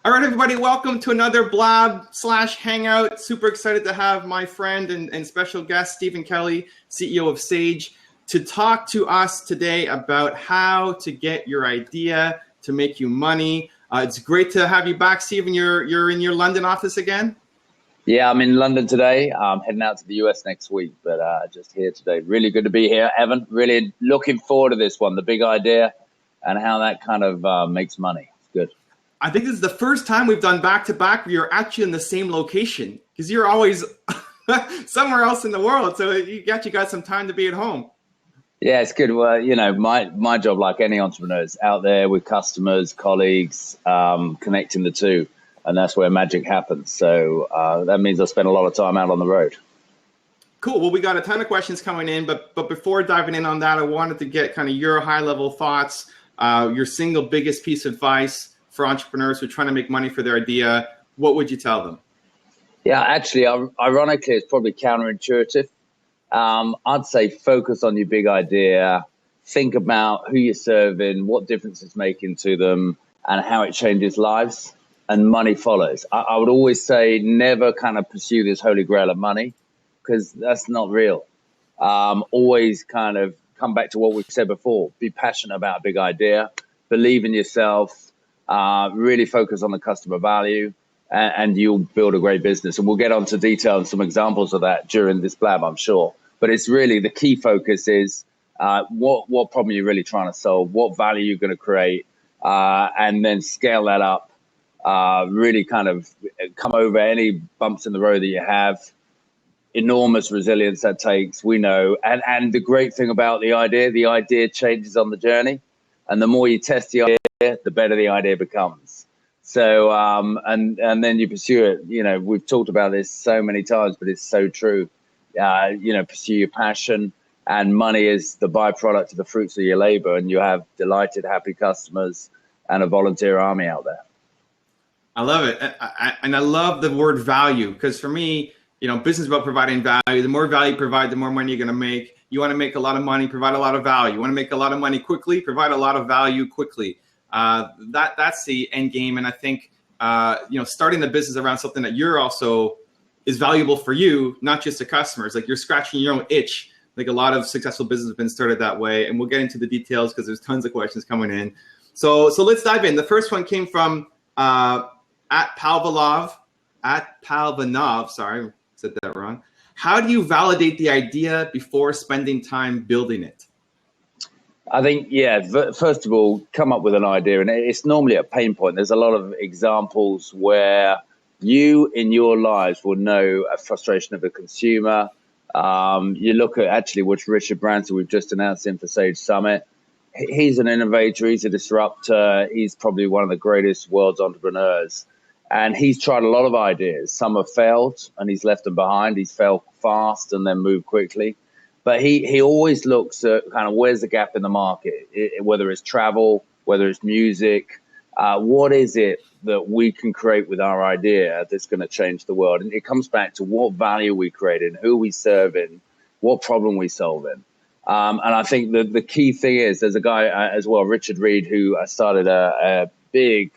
All right, everybody, welcome to another Blab / Hangout. Super excited to have my friend and special guest, Stephen Kelly, CEO of Sage, to talk to us today about how to get your idea to make you money. It's great to have you back, Stephen. You're in your London office again? Yeah, I'm in London today. I'm heading out to the US next week, but just here today. Really good to be here, Evan. Really looking forward to this one, the big idea and how that kind of makes money. It's good. I think this is the first time we've done back-to-back where you're actually in the same location, because you're always somewhere else in the world. So you got some time to be at home. Yeah, it's good. Well, you know, my job, like any entrepreneur, is out there with customers, colleagues, connecting the two. And that's where magic happens. So that means I spend a lot of time out on the road. Cool. Well, we got a ton of questions coming in, but before diving in on that, I wanted to get kind of your high-level thoughts, your single biggest piece of advice for entrepreneurs who are trying to make money for their idea. What would you tell them? Yeah, actually, ironically, it's probably counterintuitive. I'd say focus on your big idea. Think about who you're serving, what difference it's making to them, and how it changes lives. And money follows. I would always say never kind of pursue this holy grail of money, because that's not real. Always kind of come back to what we've said before. Be passionate about a big idea. Believe in yourself. Really focus on the customer value, and you'll build a great business. And we'll get onto detail and some examples of that during this blab, I'm sure. But it's really the key focus is what problem you're really trying to solve, what value you're going to create, and then scale that up. Really kind of come over any bumps in the road that you have. Enormous resilience that takes, we know. And the great thing about the idea changes on the journey. And the more you test the idea, the better the idea becomes. So, and then you pursue it. You know, we've talked about this so many times, but it's so true. You know, pursue your passion, and money is the byproduct of the fruits of your labor. And you have delighted, happy customers and a volunteer army out there. I love it. And I love the word value, because for me, you know, business is about providing value. The more value you provide, the more money you're going to make. You want to make a lot of money, provide a lot of value. You want to make a lot of money quickly, provide a lot of value quickly. That's the end game. And I think, you know, starting the business around something that you're also is valuable for you, not just to customers. Like you're scratching your own itch. Like a lot of successful businesses have been started that way. And we'll get into the details because there's tons of questions coming in. So let's dive in. The first one came from at Palvanov, sorry, said that wrong. How do you validate the idea before spending time building it? I think, yeah, first of all, come up with an idea. And it's normally a pain point. There's a lot of examples where you in your lives will know a frustration of a consumer. You look at actually what Richard Branson, we've just announced him for Sage Summit. He's an innovator. He's a disruptor. He's probably one of the greatest world's entrepreneurs. And he's tried a lot of ideas. Some have failed and he's left them behind. He's failed fast and then moved quickly. But he always looks at kind of where's the gap in the market, whether it's travel, whether it's music. What is it that we can create with our idea that's going to change the world? And it comes back to what value we creating, who we serving, what problem we solving. And I think the key thing is there's a guy as well, Richard Reed, who started a big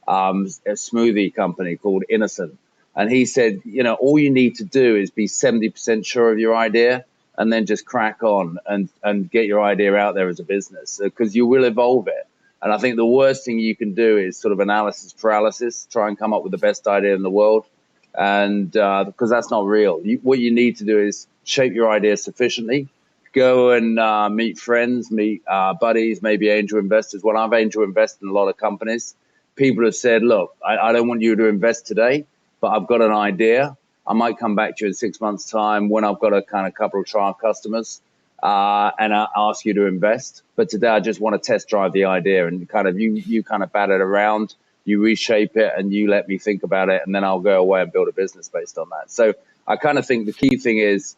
a smoothie company called Innocent. And he said, you know, all you need to do is be 70% sure of your idea and then just crack on and get your idea out there as a business, because you will evolve it. And I think the worst thing you can do is sort of analysis paralysis, try and come up with the best idea in the world. And because that's not real. What you need to do is shape your idea sufficiently, go and meet friends, meet buddies, maybe angel investors. When I've angel invested in a lot of companies, people have said, look, I don't want you to invest today, but I've got an idea. I might come back to you in 6 months' time when I've got a kind of couple of trial customers and I ask you to invest. But today I just want to test drive the idea, and kind of you kind of bat it around, you reshape it, and you let me think about it, and then I'll go away and build a business based on that. So I kind of think the key thing is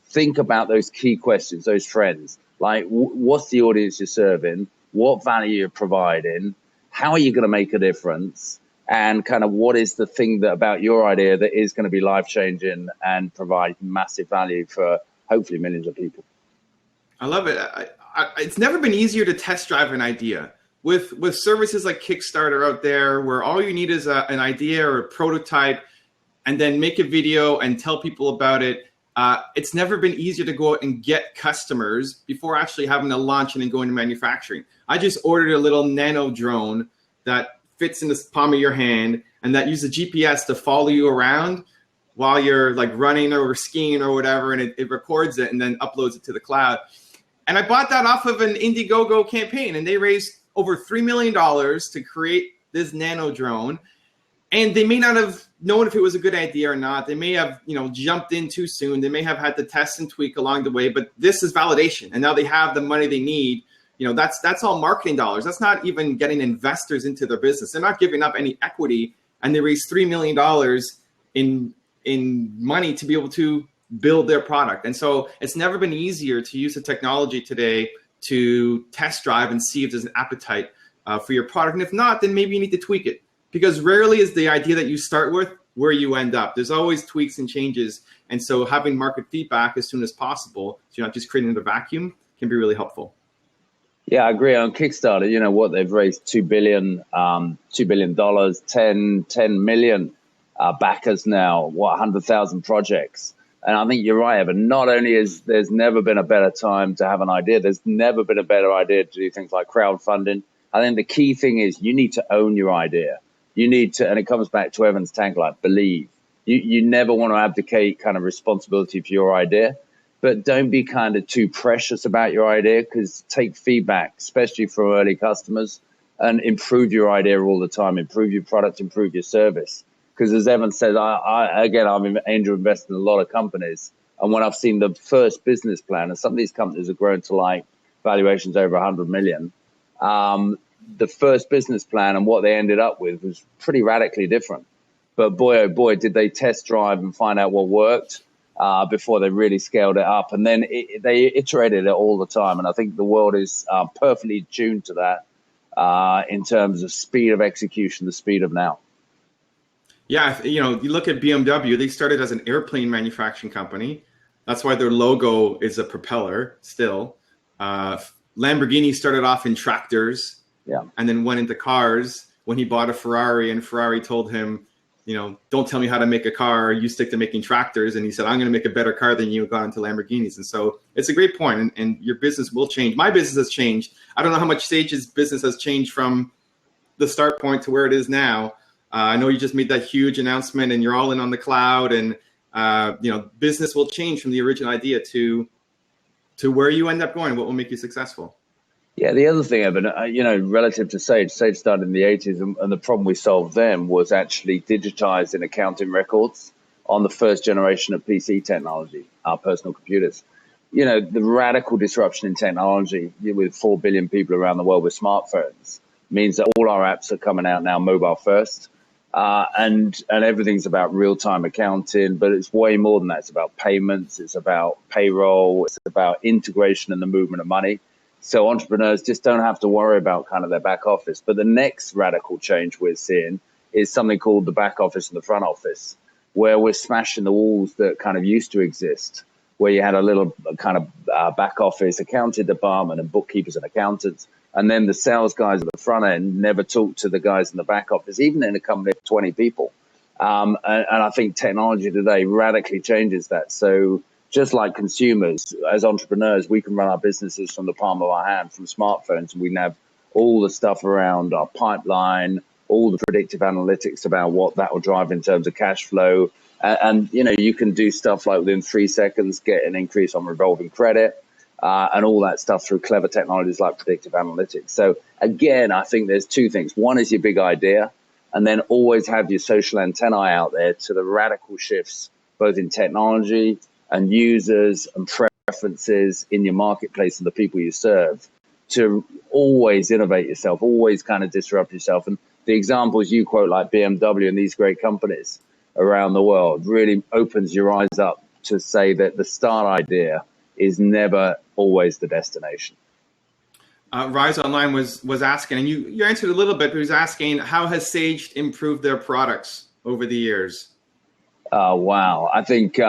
think about those key questions, those trends, like what's the audience you're serving, what value you're providing, how are you going to make a difference? And kind of what is the thing that about your idea that is going to be life-changing and provide massive value for hopefully millions of people? I love it. It's never been easier to test drive an idea. with services like Kickstarter out there, where all you need is an idea or a prototype, and then make a video and tell people about it. It's never been easier to go out and get customers before actually having to launch and then go into manufacturing. I just ordered a little nano drone that fits in the palm of your hand and that uses GPS to follow you around while you're like running or skiing or whatever, and it records it and then uploads it to the cloud. And I bought that off of an Indiegogo campaign, and they raised over $3 million to create this nano drone. And they may not have known if it was a good idea or not. They may have, jumped in too soon. They may have had to test and tweak along the way, but this is validation. And now they have the money they need. That's all marketing dollars. That's not even getting investors into their business. They're not giving up any equity, and they raised $3 million in money to be able to build their product. And so it's never been easier to use the technology today to test drive and see if there's an appetite for your product. And if not, then maybe you need to tweak it. Because rarely is the idea that you start with where you end up. There's always tweaks and changes. And so having market feedback as soon as possible, so you're not just creating a vacuum, can be really helpful. Yeah, I agree. On Kickstarter, what they've raised $2 billion, $10 million backers now, 100,000 projects. And I think you're right, Evan. Not only is there's never been a better time to have an idea, there's never been a better idea to do things like crowdfunding. I think the key thing is you need to own your idea. You need to, and it comes back to Evan's tagline, believe. You never want to abdicate kind of responsibility for your idea, but don't be kind of too precious about your idea, because take feedback, especially from early customers, and improve your idea all the time, improve your product, improve your service. Because as Evan said, I'm an angel investor in a lot of companies. And when I've seen the first business plan, and some of these companies have grown to like valuations over 100 million, the first business plan and what they ended up with was pretty radically different. But boy, oh boy, did they test drive and find out what worked before they really scaled it up. And then they iterated it all the time. And I think the world is perfectly tuned to that in terms of speed of execution, the speed of now. Yeah, you look at BMW, they started as an airplane manufacturing company. That's why their logo is a propeller still. Lamborghini started off in tractors. Yeah. And then went into cars when he bought a Ferrari, and Ferrari told him, don't tell me how to make a car. You stick to making tractors. And he said, I'm going to make a better car than you, got into Lamborghinis. And so it's a great point. And your business will change. My business has changed. I don't know how much Sage's business has changed from the start point to where it is now. I know you just made that huge announcement and you're all in on the cloud, and business will change from the original idea to where you end up going, what will make you successful. Yeah, the other thing, Evan, relative to Sage started in the 80s, and the problem we solved then was actually digitizing accounting records on the first generation of PC technology, our personal computers. The radical disruption in technology with 4 billion people around the world with smartphones means that all our apps are coming out now mobile first. And everything's about real-time accounting, but it's way more than that. It's about payments, it's about payroll, it's about integration and the movement of money. So entrepreneurs just don't have to worry about kind of their back office. But the next radical change we're seeing is something called the back office and the front office, where we're smashing the walls that kind of used to exist, where you had a little kind of back office accounting department and bookkeepers and accountants. And then the sales guys at the front end never talk to the guys in the back office, even in a company of 20 people. And I think technology today radically changes that. So just like consumers, as entrepreneurs, we can run our businesses from the palm of our hand, from smartphones. We can have all the stuff around our pipeline, all the predictive analytics about what that will drive in terms of cash flow. And you can do stuff like within 3 seconds, get an increase on revolving credit. And all that stuff through clever technologies like predictive analytics. So again, I think there's two things. One is your big idea, and then always have your social antennae out there to the radical shifts, both in technology and users and preferences in your marketplace and the people you serve, to always innovate yourself, always kind of disrupt yourself. And the examples you quote, like BMW and these great companies around the world, really opens your eyes up to say that the start idea is never always the destination. Rise Online was asking, and you answered a little bit, but he was asking, how has Sage improved their products over the years? Wow. I think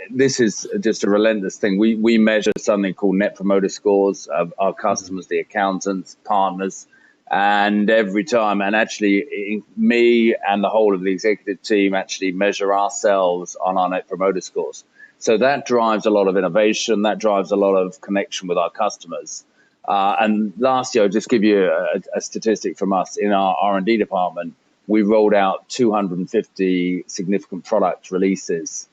this is just a relentless thing. We measure something called Net Promoter Scores of our customers, the accountants, partners, And every time, and actually me and the whole of the executive team actually measure ourselves on our net promoter scores. So that drives a lot of innovation, that drives a lot of connection with our customers. And last year, I'll just give you a statistic from us. In our R&D department, we rolled out 250 significant product releases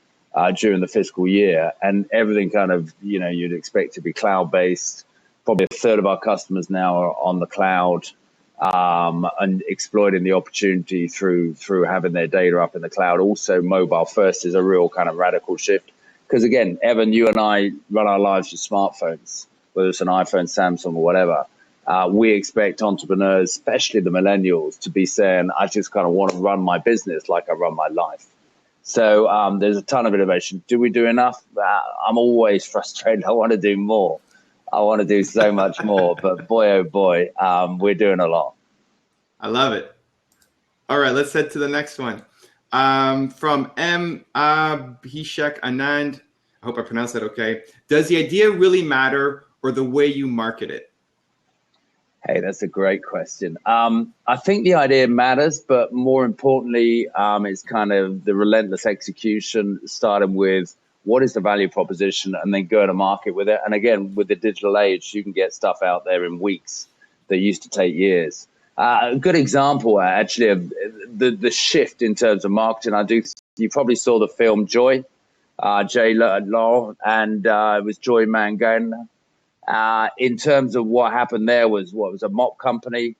during the fiscal year, and everything kind of, you'd expect to be cloud-based. Probably a third of our customers now are on the cloud, and exploiting the opportunity through having their data up in the cloud. Also, mobile first is a real kind of radical shift. Because again, Evan, you and I run our lives with smartphones, whether it's an iPhone, Samsung, or whatever. We expect entrepreneurs, especially the millennials, to be saying, I just kind of want to run my business like I run my life. So there's a ton of innovation. Do we do enough? I'm always frustrated. I want to do more. I want to do so much more. But boy, oh boy, we're doing a lot. I love it. All right, let's head to the next one. From M. Abhishek Anand. I hope I pronounced that okay. Does the idea really matter, or the way you market it? Hey, that's a great question. I think the idea matters, but more importantly, it's kind of the relentless execution, starting with what is the value proposition and then go to market with it. And again, with the digital age, you can get stuff out there in weeks that used to take years. A good example, actually, of the shift in terms of marketing. You probably saw the film Joy, J. Law, and it was Joy Mangano. In terms of what happened there was a mop company,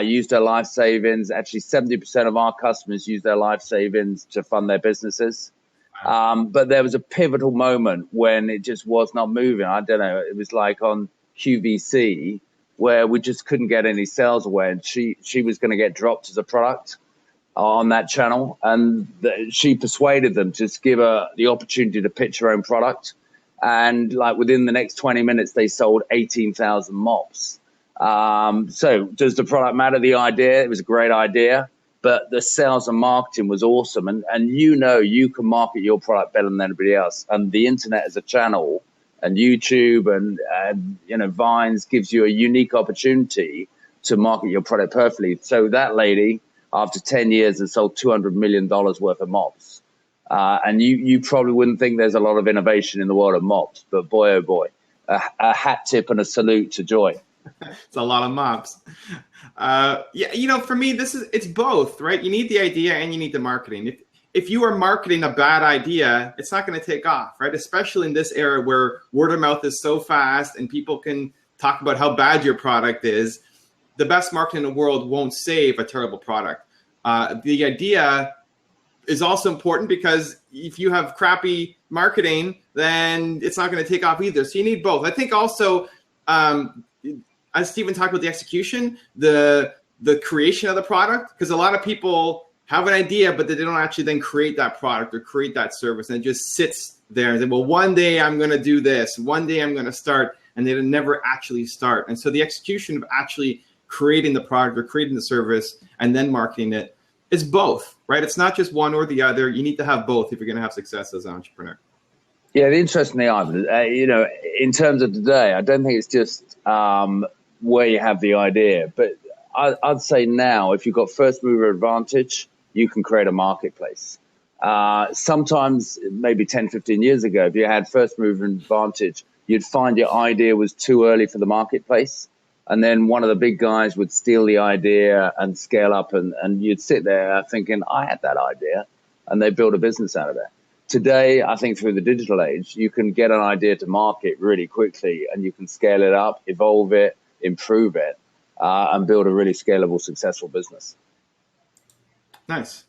used their life savings. Actually, 70% of our customers use their life savings to fund their businesses. But there was a pivotal moment when it just was not moving. I don't know. It was like on QVC, where we just couldn't get any sales away, and she was going to get dropped as a product on that channel, and she persuaded them to just give her the opportunity to pitch her own product. And like within the next 20 minutes, they sold 18,000 mops. So does the product matter? The idea, it was a great idea, but the sales and marketing was awesome. And you can market your product better than anybody else. And the internet as a channel, and YouTube and Vines gives you a unique opportunity to market your product perfectly. So that lady, after 10 years, has sold $200 million worth of mops. And you probably wouldn't think there's a lot of innovation in the world of mops, but boy, oh boy, a hat tip and a salute to Joy. It's a lot of mops. For me, it's both, right? You need the idea and you need the marketing. If you are marketing a bad idea, it's not going to take off, right? Especially in this era where word of mouth is so fast and people can talk about how bad your product is. The best marketing in the world won't save a terrible product. The idea is also important, because if you have crappy marketing, then it's not going to take off either. So you need both. I think also, as Stephen talked about the execution, the creation of the product, because a lot of people have an idea, but they don't actually then create that product or create that service, and it just sits there and say, well, one day I'm going to do this, one day I'm going to start, and they never actually start. And so the execution of actually creating the product or creating the service and then marketing it is both, right? It's not just one or the other. You need to have both if you're going to have success as an entrepreneur. Yeah, the interesting thing, Ivan, in terms of today, I don't think it's just where you have the idea, but I'd say now, if you've got first mover advantage, you can create a marketplace. Sometimes, maybe 10, 15 years ago, if you had first mover advantage, you'd find your idea was too early for the marketplace. And then one of the big guys would steal the idea and scale up, and you'd sit there thinking, I had that idea, and they build a business out of it. Today, I think through the digital age, you can get an idea to market really quickly, and you can scale it up, evolve it, improve it, and build a really scalable, successful business. Nice.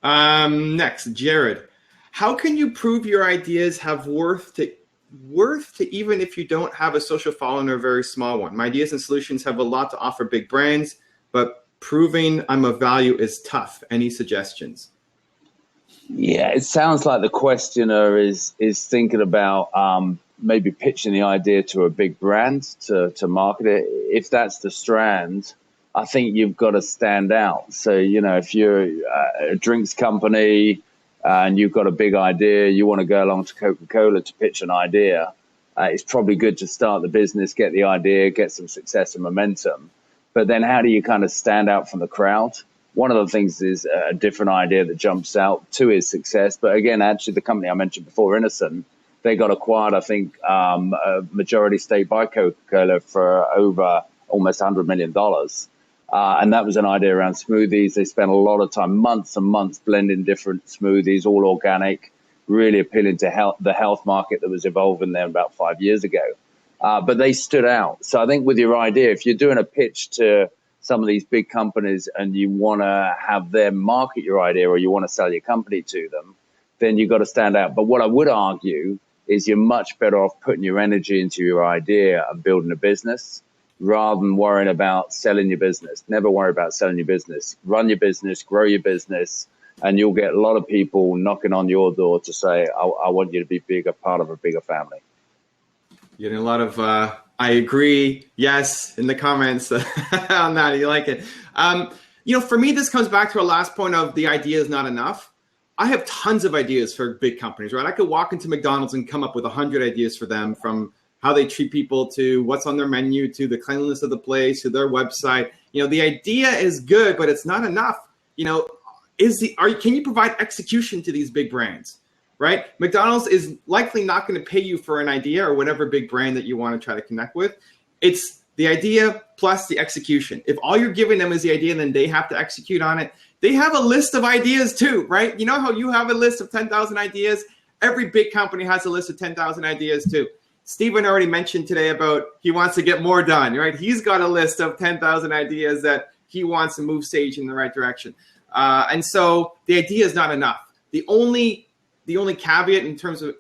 Next, Jared. How can you prove your ideas have worth to even if you don't have a social following or a very small one? My ideas and solutions have a lot to offer big brands, but proving I'm of value is tough. Any suggestions? Yeah, it sounds like the questioner is thinking about maybe pitching the idea to a big brand to market it. If that's the strand, I think you've got to stand out. So, if you're a drinks company and you've got a big idea, you want to go along to Coca-Cola to pitch an idea, it's probably good to start the business, get the idea, get some success and momentum. But then how do you kind of stand out from the crowd? One of the things is a different idea that jumps out. Two is success. But again, actually, the company I mentioned before, Innocent, they got acquired, I think, a majority stake by Coca-Cola for over almost $100 million. And that was an idea around smoothies. They spent a lot of time, months and months, blending different smoothies, all organic, really appealing to the health market that was evolving there about 5 years ago. But they stood out. So I think with your idea, if you're doing a pitch to some of these big companies and you want to have them market your idea or you want to sell your company to them, then you've got to stand out. But what I would argue is you're much better off putting your energy into your idea and building a business rather than worrying about selling your business. Never worry about selling your business. Run your business, grow your business, and you'll get a lot of people knocking on your door to say, I want you to be bigger, part of a bigger family. You're getting a lot of, I agree, yes, in the comments on that. You like it. For me, this comes back to our last point of the idea is not enough. I have tons of ideas for big companies, right? I could walk into McDonald's and come up with 100 ideas for them, from how they treat people to what's on their menu to the cleanliness of the place to their website. The idea is good, but it's not enough. Can you provide execution to these big brands, right? McDonald's is likely not going to pay you for an idea or whatever big brand that you want to try to connect with. It's the idea plus the execution. If all you're giving them is the idea, then they have to execute on it. They have a list of ideas too, right? You know how you have a list of 10,000 ideas? Every big company has a list of 10,000 ideas too. Stephen already mentioned today about he wants to get more done, right? He's got a list of 10,000 ideas that he wants to move Sage in the right direction. And so the idea is not enough. The only caveat in terms of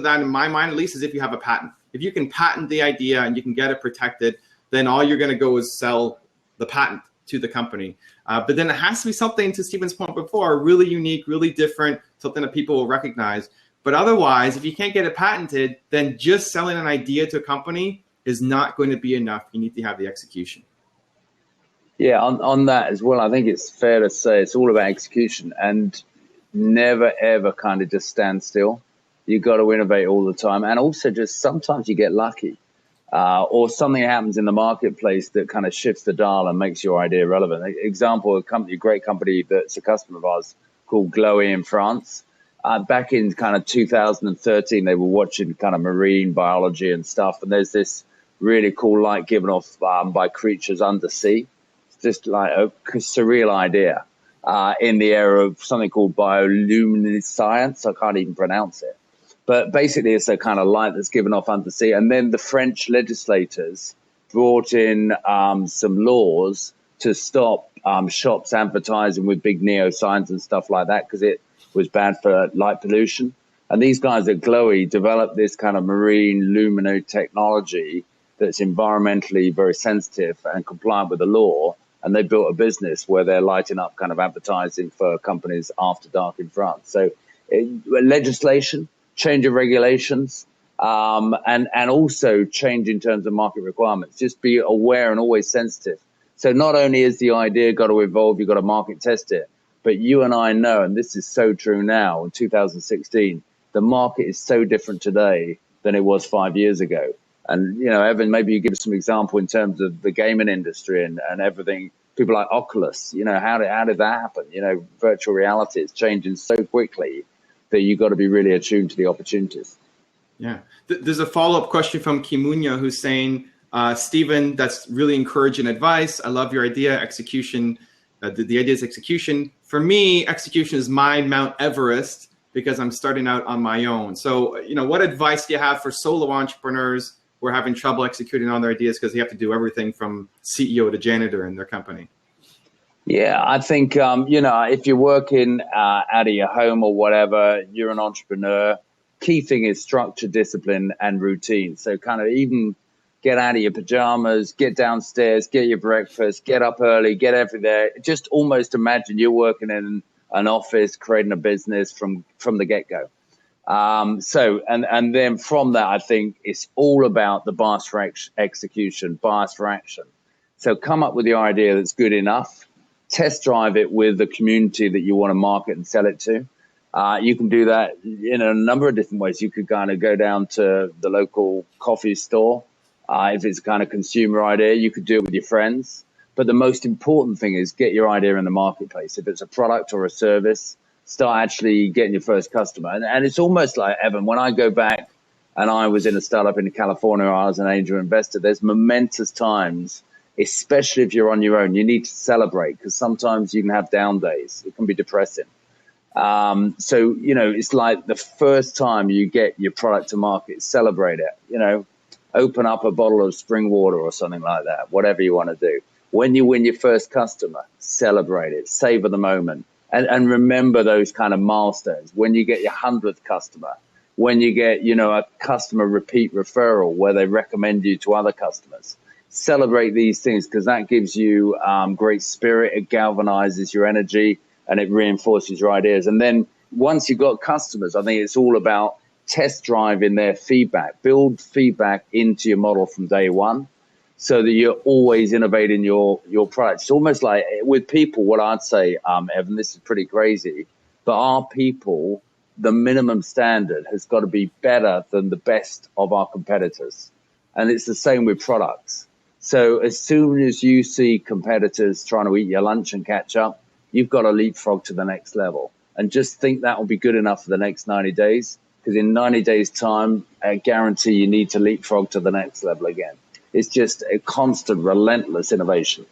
that, in my mind at least, is if you have a patent. If you can patent the idea and you can get it protected, then all you're going to go is sell the patent to the company. But then it has to be something, to Stephen's point before, really unique, really different, something that people will recognize. But otherwise, if you can't get it patented, then just selling an idea to a company is not going to be enough. You need to have the execution. Yeah, on that as well, I think it's fair to say it's all about execution and never, ever kind of just stand still. You've got to innovate all the time. And also just sometimes you get lucky or something happens in the marketplace that kind of shifts the dial and makes your idea relevant. Example, a great company that's a customer of ours called Glowy in France. Back in kind of 2013, they were watching kind of marine biology and stuff. And there's this really cool light given off by creatures undersea. It's just like a surreal idea in the area of something called bioluminescence. I can't even pronounce it. But basically, it's a kind of light that's given off undersea. And then the French legislators brought in some laws to stop shops advertising with big neo signs and stuff like that because it was bad for light pollution. And these guys at Glowy developed this kind of marine lumino technology that's environmentally very sensitive and compliant with the law. And they built a business where they're lighting up kind of advertising for companies after dark in France. So legislation, change of regulations, and also change in terms of market requirements. Just be aware and always sensitive. So not only is the idea got to evolve, you've got to market test it, but you and I know, and this is so true now in 2016, the market is so different today than it was 5 years ago. And, Evan, maybe you give us some example in terms of the gaming industry and everything. People like Oculus, how did that happen? Virtual reality is changing so quickly that you've got to be really attuned to the opportunities. Yeah. There's a follow-up question from Kimunya who's saying, Stephen, that's really encouraging advice. I love your idea. Execution. The idea is execution. For me, execution is my Mount Everest because I'm starting out on my own. So, what advice do you have for solo entrepreneurs who are having trouble executing on their ideas because they have to do everything from CEO to janitor in their company? Yeah, I think, if you're working out of your home or whatever, you're an entrepreneur. Key thing is structure, discipline, and routine. So kind of even get out of your pajamas, get downstairs, get your breakfast, get up early, get everywhere. Just almost imagine you're working in an office, creating a business from the get-go. And then from that, I think it's all about the bias for execution, bias for action. So come up with the idea that's good enough, test drive it with the community that you want to market and sell it to. You can do that in a number of different ways. You could kind of go down to the local coffee store. If it's a kind of consumer idea, you could do it with your friends. But the most important thing is get your idea in the marketplace. If it's a product or a service, start actually getting your first customer. And it's almost like, Evan, when I go back and I was in a startup in California, I was an angel investor, there's momentous times, especially if you're on your own, you need to celebrate, because sometimes you can have down days. It can be depressing. So, it's like the first time you get your product to market, celebrate it, open up a bottle of spring water or something like that, whatever you want to do. When you win your first customer, celebrate it, savor the moment, and remember those kind of milestones. When you get your 100th customer, when you get, a customer repeat referral where they recommend you to other customers, celebrate these things, because that gives you great spirit. It galvanizes your energy and it reinforces your ideas. And then once you've got customers, I think it's all about test driving their feedback, build feedback into your model from day one, so that you're always innovating your product. It's almost like with people, what I'd say, Evan, this is pretty crazy, but our people, the minimum standard has got to be better than the best of our competitors. And it's the same with products. So as soon as you see competitors trying to eat your lunch and catch up, you've got to leapfrog to the next level. And just think that will be good enough for the next 90 days, because in 90 days' time, I guarantee you need to leapfrog to the next level again. It's just a constant, relentless innovation.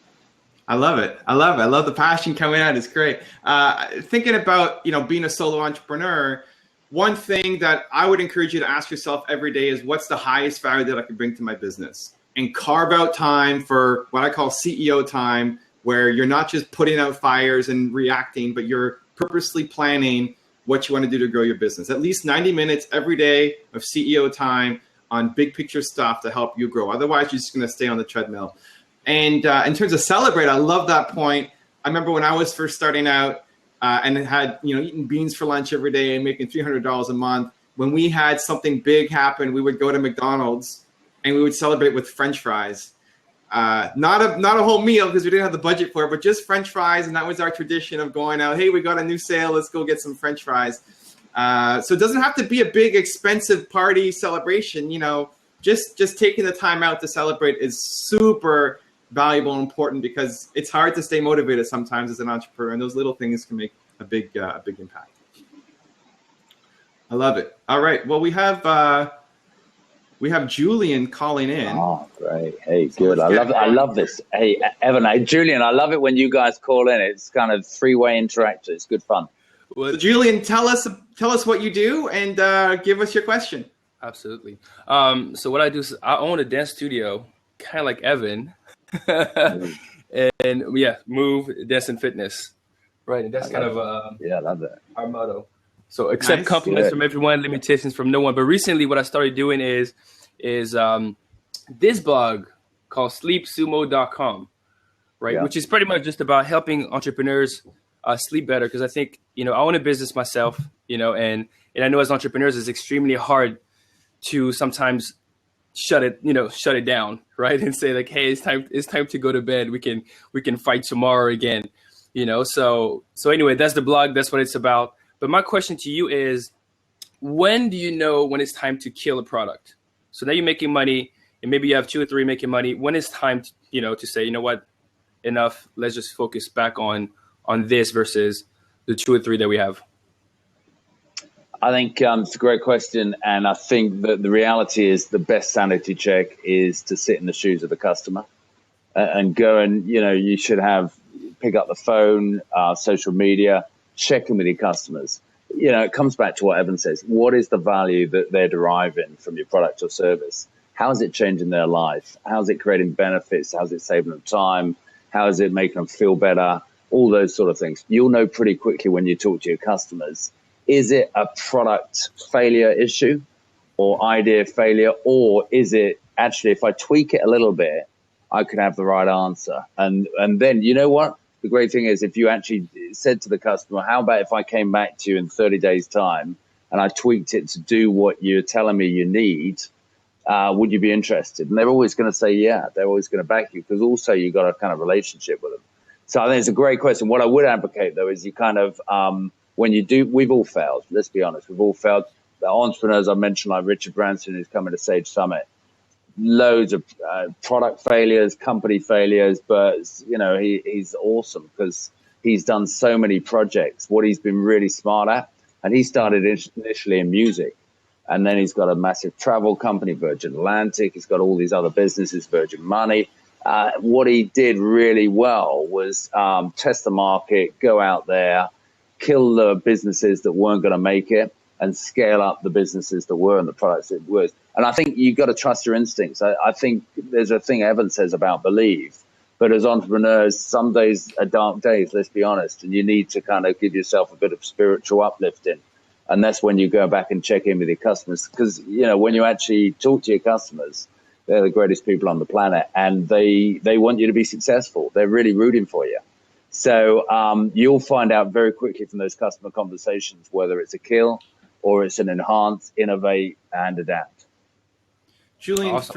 I love it. I love the passion coming out. It's great. Thinking about, being a solo entrepreneur, one thing that I would encourage you to ask yourself every day is, what's the highest value that I can bring to my business? And carve out time for what I call CEO time, where you're not just putting out fires and reacting, but you're purposely planning what you want to do to grow your business. At least 90 minutes every day of CEO time on big picture stuff to help you grow. Otherwise, you're just going to stay on the treadmill. And in terms of celebrate, I love that point. I remember when I was first starting out and had, eating beans for lunch every day and making $300 a month. When we had something big happen, we would go to McDonald's and we would celebrate with French fries. Not a whole meal, because we didn't have the budget for it, but just French fries. And that was our tradition of going out. Hey, we got a new sale. Let's go get some French fries. So it doesn't have to be a big, expensive party celebration. Just taking the time out to celebrate is super valuable and important, because it's hard to stay motivated sometimes as an entrepreneur, and those little things can make a big impact. I love it. All right. Well, we have Julian calling in. Oh, great. Hey, good. I love this. Hey, Evan, Julian, I love it when you guys call in. It's kind of three-way interaction. It's good fun. Well, so Julian, tell us what you do and give us your question. Absolutely. So what I do is I own a dance studio, kind of like Evan, and move, dance, and fitness. Right, and that's kind of I love that. Our motto. So accept compliments from everyone, limitations from no one. But recently, what I started doing is this blog called sleepsumo.com, right? Yeah. Which is pretty much just about helping entrepreneurs sleep better. Because I think, I own a business myself, and I know as entrepreneurs, it's extremely hard to sometimes shut it down, right? And say like, hey, it's time to go to bed. We can fight tomorrow again, So anyway, that's the blog. That's what it's about. But my question to you is, when do you know when it's time to kill a product? So now you're making money, and maybe you have 2 or 3 making money. When is time to, to say, you know what, enough, let's just focus back on this versus the 2 or 3 that we have? I think it's a great question. And I think that the reality is the best sanity check is to sit in the shoes of the customer and go and, you should pick up the phone, social media, check in with your customers. It comes back to what Evan says. What is the value that they're deriving from your product or service? How is it changing their life? How is it creating benefits? How is it saving them time? How is it making them feel better? All those sort of things. You'll know pretty quickly when you talk to your customers. Is it a product failure issue or idea failure? Or is it actually, if I tweak it a little bit, I could have the right answer? And then, you know what? The great thing is, if you actually said to the customer, how about if I came back to you in 30 days time and I tweaked it to do what you're telling me you need, would you be interested? And they're always going to say, yeah, they're always going to back you, because also you got a kind of relationship with them. So I think it's a great question. What I would advocate, though, is you kind of, when you do, we've all failed. Let's be honest. We've all failed. The entrepreneurs I mentioned, like Richard Branson, who's coming to Sage Summit, loads of product failures, company failures, but he's awesome because he's done so many projects. What he's been really smart at, and he started initially in music, and then he's got a massive travel company, Virgin Atlantic. He's got all these other businesses, Virgin Money. What he did really well was test the market, go out there, kill the businesses that weren't going to make it, and scale up the businesses that were and the products that were. And I think you've got to trust your instincts. I think there's a thing Evan says about believe, but as entrepreneurs, some days are dark days, let's be honest, and you need to kind of give yourself a bit of spiritual uplifting. And that's when you go back and check in with your customers, because, when you actually talk to your customers, they're the greatest people on the planet, and they want you to be successful. They're really rooting for you. So you'll find out very quickly from those customer conversations whether it's a kill or it's an enhance, innovate, and adapt. Julian, awesome.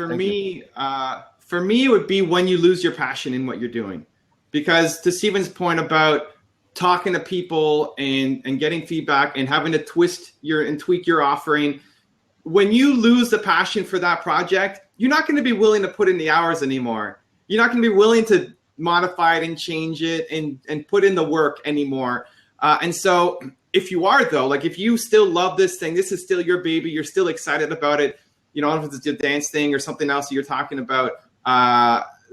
For me, it would be when you lose your passion in what you're doing. Because to Stephen's point about talking to people and getting feedback and having to tweak your offering, when you lose the passion for that project, you're not going to be willing to put in the hours anymore. You're not going to be willing to modify it and change it and put in the work anymore. And so if you are, though, like if you still love this thing, this is still your baby, you're still excited about it, if it's a dance thing or something else that you're talking about,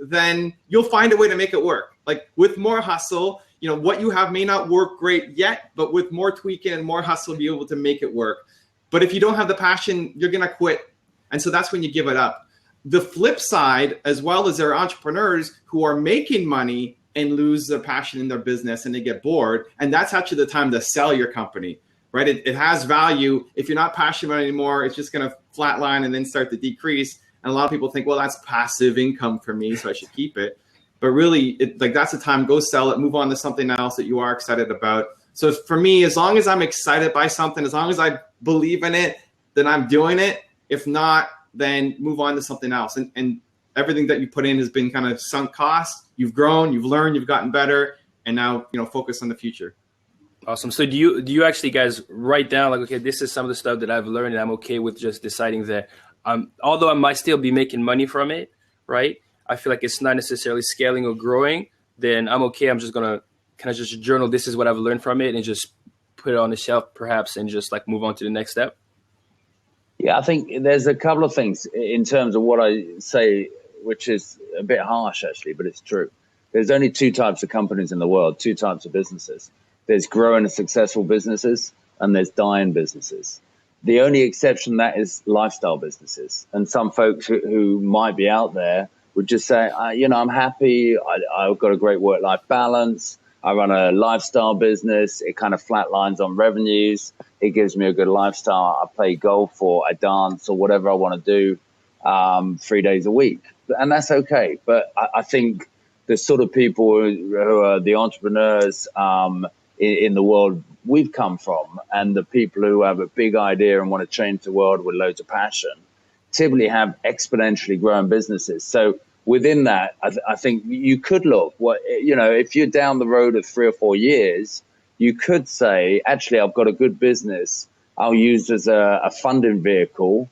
then you'll find a way to make it work. Like with more hustle, what you have may not work great yet, but with more tweaking and more hustle, you'll be able to make it work. But if you don't have the passion, you're going to quit. And so that's when you give it up. The flip side, as well as there are entrepreneurs who are making money and lose their passion in their business and they get bored. And that's actually the time to sell your company, right? It has value. If you're not passionate about it anymore, it's just going to flatline and then start to decrease. And a lot of people think, well, that's passive income for me, so I should keep it. But really, that's the time. Go sell it, move on to something else that you are excited about. So for me, as long as I'm excited by something, as long as I believe in it, then I'm doing it. If not, then move on to something else. And everything that you put in has been kind of sunk cost. You've grown, you've learned, you've gotten better, and now focus on the future. Awesome. So do you actually guys write down like, okay, this is some of the stuff that I've learned, and I'm okay with just deciding that although I might still be making money from it, right? I feel like it's not necessarily scaling or growing, then I'm okay. I'm just gonna kind of just journal. This is what I've learned from it, and just put it on the shelf, perhaps, and just like move on to the next step. Yeah, I think there's a couple of things in terms of what I say, which is a bit harsh, actually, but it's true. There's only two types of companies in the world, two types of businesses. There's growing and successful businesses, and there's dying businesses. The only exception to that is lifestyle businesses. And some folks who might be out there would just say, I'm happy. I've got a great work-life balance. I run a lifestyle business. It kind of flatlines on revenues. It gives me a good lifestyle. I play golf or I dance or whatever I want to do 3 days a week. And that's okay. But I think the sort of people who are the entrepreneurs in the world we've come from, and the people who have a big idea and want to change the world with loads of passion, typically have exponentially growing businesses. So within that, I think you could look, if you're down the road of 3 or 4 years, you could say, actually, I've got a good business. I'll use as a funding vehicle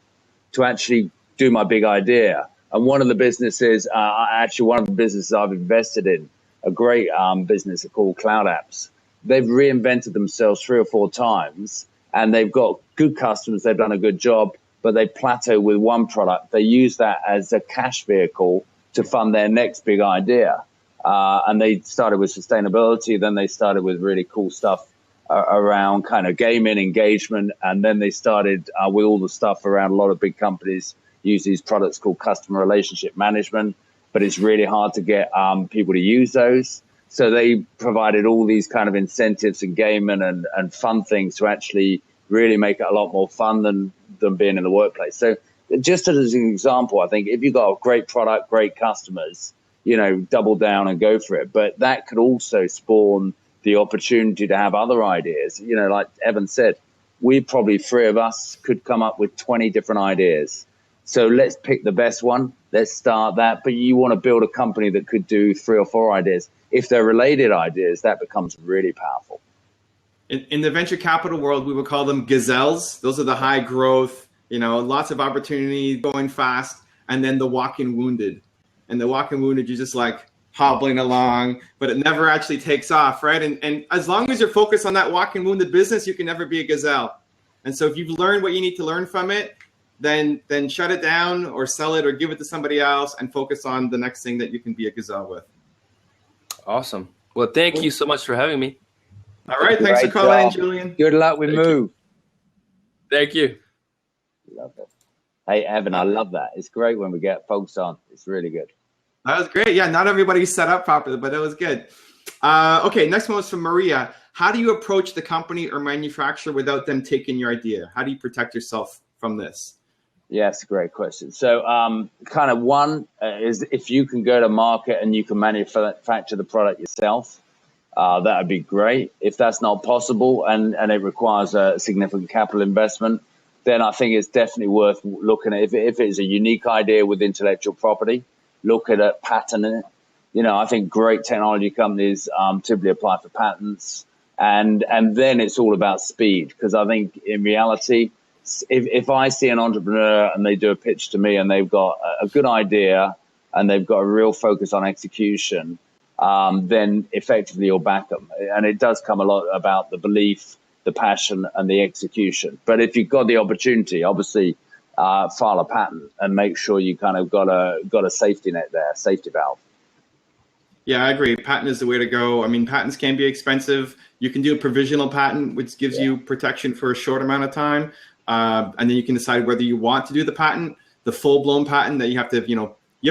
to actually do my big idea. And one of the businesses, one of the businesses I've invested in, a great business called Cloud Apps. They've reinvented themselves 3 or 4 times, and they've got good customers. They've done a good job, but they plateau with one product. They use that as a cash vehicle to fund their next big idea. And they started with sustainability. Then they started with really cool stuff around kind of gaming engagement. And then they started with all the stuff around a lot of big companies use these products called customer relationship management, but it's really hard to get people to use those. So they provided all these kind of incentives and gaming and fun things to actually really make it a lot more fun than being in the workplace. So just as an example, I think if you've got a great product, great customers, double down and go for it. But that could also spawn the opportunity to have other ideas. Like Evan said, we probably 3 of us could come up with 20 different ideas. So let's pick the best one. Let's start that. But you want to build a company that could do 3 or 4 ideas. If they're related ideas, that becomes really powerful. In the venture capital world, we would call them gazelles. Those are the high growth, lots of opportunity, going fast. and then the walking wounded. And the walking wounded, you're just like hobbling along, but it never actually takes off, right? And as long as you're focused on that walking wounded business, you can never be a gazelle. And so if you've learned what you need to learn from it, then shut it down or sell it or give it to somebody else and focus on the next thing that you can be a gazelle with. Awesome. Well, thank you so much for having me. All right. Thanks for calling in, Julian. Good luck with Move. Thank you. Love it. Hey, Evan, I love that. It's great when we get folks on. It's really good. That was great. Yeah, not everybody's set up properly, but that was good. Okay, next one was from Maria. How do you approach the company or manufacturer without them taking your idea? How do you protect yourself from this? Yeah, it's a great question. So kind of one is if you can go to market and you can manufacture the product yourself, that would be great. If that's not possible and it requires a significant capital investment, then I think it's definitely worth looking at. If it's a unique idea with intellectual property, look at it, patenting it. You know, I think great technology companies typically apply for patents. And then it's all about speed, because I think in reality, if I see an entrepreneur and they do a pitch to me and they've got a good idea and they've got a real focus on execution, then effectively you'll back them. And it does come a lot about the belief, the passion, and the execution. But if you've got the opportunity, obviously file a patent and make sure you kind of got a safety net there, safety valve. Yeah, I agree. Patent is the way to go. I mean, patents can be expensive. You can do a provisional patent, which gives you protection for a short amount of time. And then you can decide whether you want to do the patent, the full-blown patent that you have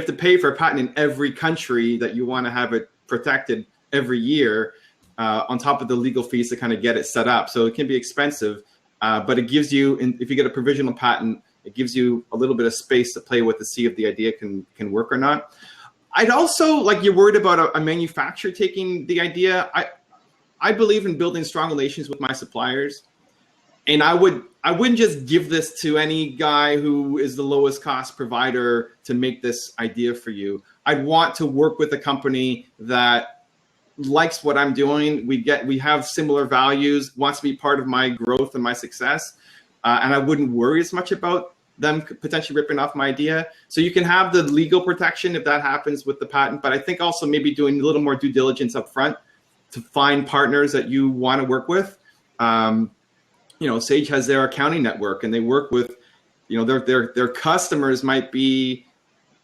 to pay for a patent in every country that you want to have it protected every year, on top of the legal fees to kind of get it set up. So it can be expensive, but it gives you, if you get a provisional patent, it gives you a little bit of space to play with to see if the idea can work or not. I'd also, like, you're worried about a manufacturer taking the idea. I believe in building strong relations with my suppliers. And I wouldn't just give this to any guy who is the lowest cost provider to make this idea for you. I'd want to work with a company that likes what I'm doing. We have similar values, wants to be part of my growth and my success. And I wouldn't worry as much about them potentially ripping off my idea. So you can have the legal protection if that happens with the patent, but I think also maybe doing a little more due diligence up front to find partners that you want to work with. Sage has their accounting network, and they work with, their customers might be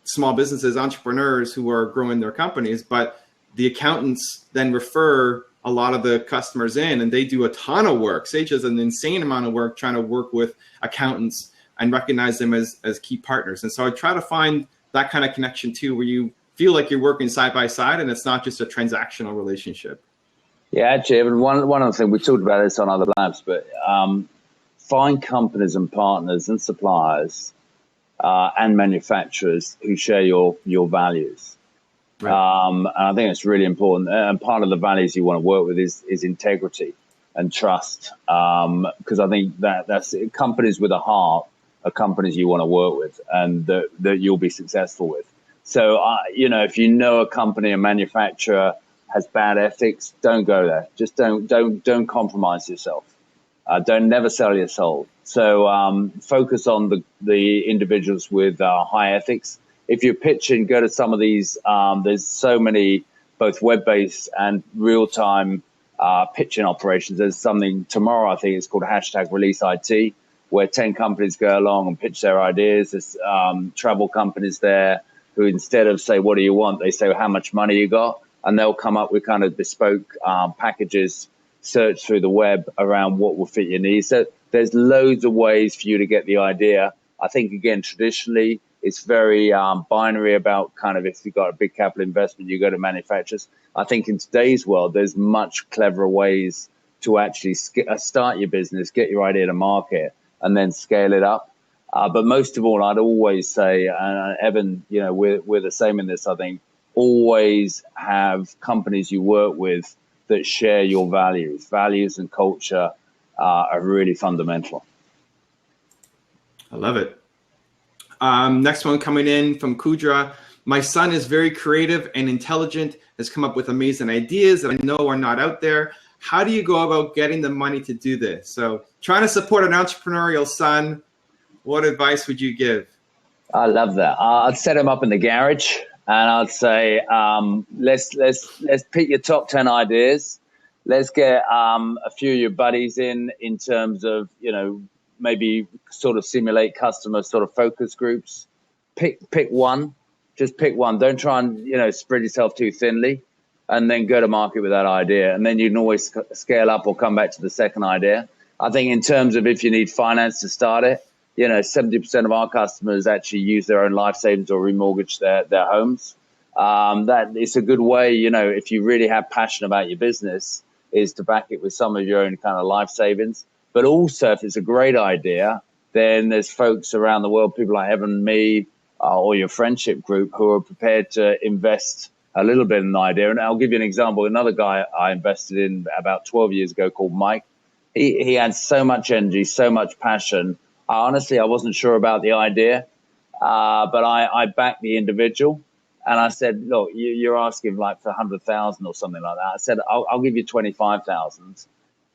small businesses, entrepreneurs who are growing their companies, but the accountants then refer a lot of the customers in, and they do a ton of work. Sage does an insane amount of work trying to work with accountants and recognize them as key partners. And so I try to find that kind of connection too, where you feel like you're working side by side and it's not just a transactional relationship. Yeah, actually, one of the things we talked about this on other labs, but find companies and partners and suppliers and manufacturers who share your values. Right. And I think it's really important. And part of the values you want to work with is integrity and trust, because I think that's companies with a heart are companies you want to work with and that you'll be successful with. So, if you know a company, a manufacturer has bad ethics, don't go there. Just don't compromise yourself. Never sell your soul. So focus on the individuals with high ethics. If you're pitching, go to some of these. There's so many both web-based and real-time pitching operations. There's something tomorrow, I think it's called #ReleaseIT, where 10 companies go along and pitch their ideas. There's travel companies there who, instead of say, what do you want? They say, how much money you got? And they'll come up with kind of bespoke packages, search through the web around what will fit your needs. So there's loads of ways for you to get the idea. I think, again, traditionally, it's very binary about kind of if you've got a big capital investment, you go to manufacturers. I think in today's world, there's much cleverer ways to actually start your business, get your idea to market, and then scale it up. But most of all, I'd always say, and Evan, we're the same in this, I think, always have companies you work with that share your values. Values and culture are really fundamental. I love it. Next one coming in from Kudra. My son is very creative and intelligent, has come up with amazing ideas that I know are not out there. How do you go about getting the money to do this? So trying to support an entrepreneurial son, what advice would you give? I love that. I'd set them up in the garage, and I'd say, let's pick your top 10 ideas. Let's get a few of your buddies in terms of, maybe sort of simulate customer sort of focus groups. Pick one. Just pick one. Don't try and, spread yourself too thinly, and then go to market with that idea. And then you can always scale up or come back to the second idea. I think in terms of if you need finance to start it, 70% of our customers actually use their own life savings or remortgage their homes. That it's a good way, if you really have passion about your business, is to back it with some of your own kind of life savings. But also, if it's a great idea, then there's folks around the world, people like Evan, me, or your friendship group, who are prepared to invest a little bit in the idea. And I'll give you an example. Another guy I invested in about 12 years ago called Mike. He had so much energy, so much passion. Honestly, I wasn't sure about the idea, but I backed the individual. And I said, look, you're asking like for 100,000 or something like that. I said, I'll give you 25,000.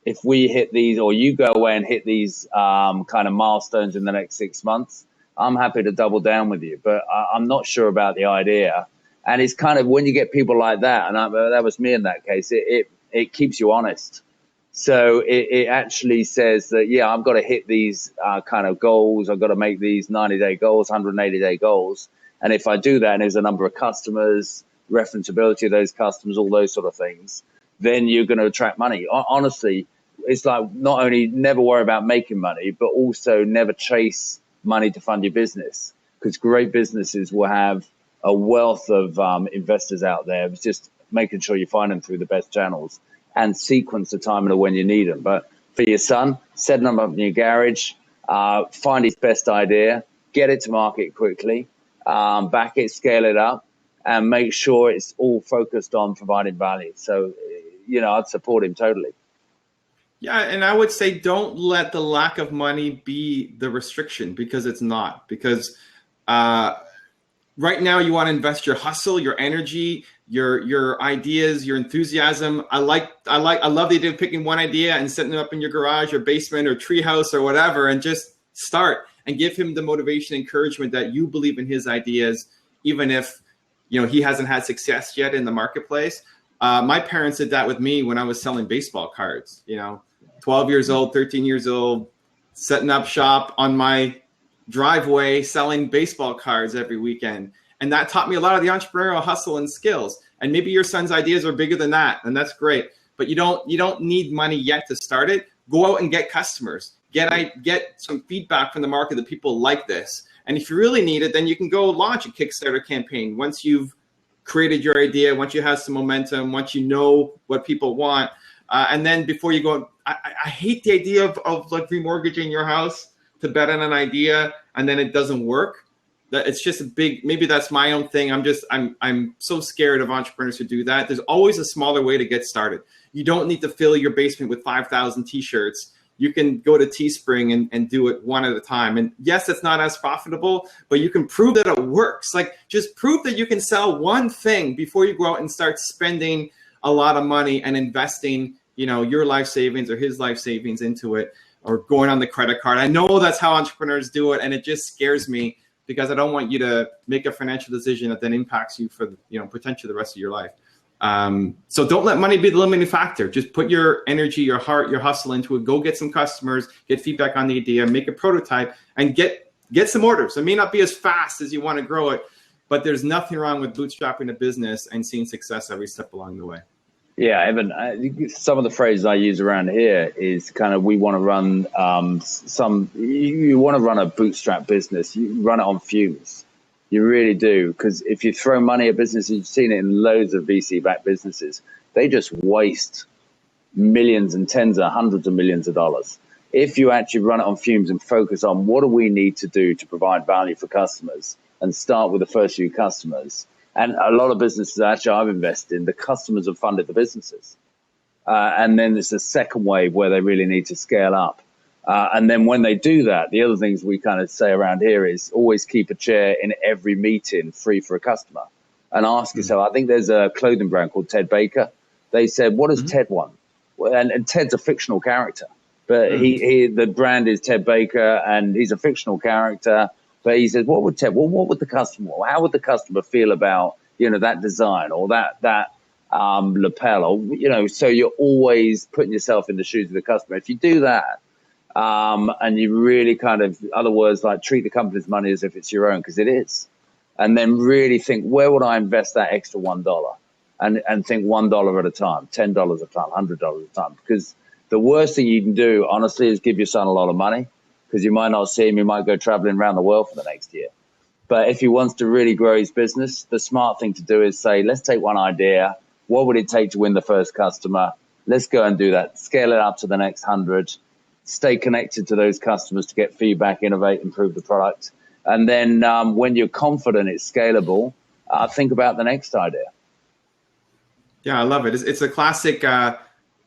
If we hit these, or you go away and hit these kind of milestones in the next 6 months, I'm happy to double down with you. But I'm not sure about the idea. And it's kind of when you get people like that, and that was me in that case, it keeps you honest. So it actually says that, I've got to hit these kind of goals. I've got to make these 90-day goals, 180-day goals. And if I do that, and there's a number of customers, referenceability of those customers, all those sort of things, then you're going to attract money. Honestly, it's like not only never worry about making money, but also never chase money to fund your business. Because great businesses will have a wealth of investors out there. It's just making sure you find them through the best channels and sequence the time and when you need them. But for your son, set them up in your garage, find his best idea, get it to market quickly, back it, scale it up, and make sure it's all focused on providing value. So, I'd support him totally. Yeah, and I would say don't let the lack of money be the restriction, because it's not. Because right now you want to invest your hustle, your energy, your ideas, your enthusiasm. I love the idea of picking one idea and setting it up in your garage or basement or treehouse or whatever, and just start and give him the motivation, encouragement that you believe in his ideas, even if he hasn't had success yet in the marketplace. My parents did that with me when I was selling baseball cards. 12 years old, 13 years old, setting up shop on my driveway, selling baseball cards every weekend. And that taught me a lot of the entrepreneurial hustle and skills. And maybe your son's ideas are bigger than that, and that's great. But you don't need money yet to start it. Go out and get customers. Get some feedback from the market that people like this. And if you really need it, then you can go launch a Kickstarter campaign once you've created your idea, once you have some momentum, once you know what people want. And then before you go, I hate the idea of like remortgaging your house to bet on an idea and then it doesn't work. That it's just maybe that's my own thing. I'm so scared of entrepreneurs who do that. There's always a smaller way to get started. You don't need to fill your basement with 5,000 t-shirts. You can go to Teespring and do it one at a time. And yes, it's not as profitable, but you can prove that it works. Like, just prove that you can sell one thing before you go out and start spending a lot of money and investing, your life savings or his life savings into it, or going on the credit card. I know that's how entrepreneurs do it, and it just scares me because I don't want you to make a financial decision that then impacts you for potentially the rest of your life. So don't let money be the limiting factor. Just put your energy, your heart, your hustle into it. Go get some customers, get feedback on the idea, make a prototype, and get some orders. It may not be as fast as you want to grow it, but there's nothing wrong with bootstrapping a business and seeing success every step along the way. Yeah, Evan, some of the phrases I use around here is kind of, we want to run you want to run a bootstrap business, you run it on fumes. You really do, because if you throw money at businesses, you've seen it in loads of VC-backed businesses, they just waste millions and tens of hundreds of millions of dollars. If you actually run it on fumes and focus on what do we need to do to provide value for customers, and start with the first few customers. And a lot of businesses actually I've invested in, the customers have funded the businesses. And then there's a second wave where they really need to scale up. And then when they do that, the other things we kind of say around here is always keep a chair in every meeting free for a customer. And ask yourself, I think there's a clothing brand called Ted Baker. They said, what does Ted want? Well, and Ted's a fictional character. But the brand is Ted Baker, and he's a fictional character. But he says, what would the customer, how would the customer feel about, that design or that lapel, or, so you're always putting yourself in the shoes of the customer. If you do that, and you really kind of, other words, like treat the company's money as if it's your own, because it is. And then really think, where would I invest that extra $1? And think $1 at a time, $10 a time, $100 a time. Because the worst thing you can do, honestly, is give your son a lot of money, because you might not see him. You might go traveling around the world for the next year. But if he wants to really grow his business, the smart thing to do is say, let's take one idea. What would it take to win the first customer? Let's go and do that. Scale it up to the next 100. Stay connected to those customers to get feedback, innovate, improve the product. And then when you're confident it's scalable, think about the next idea. Yeah, I love it. It's a classic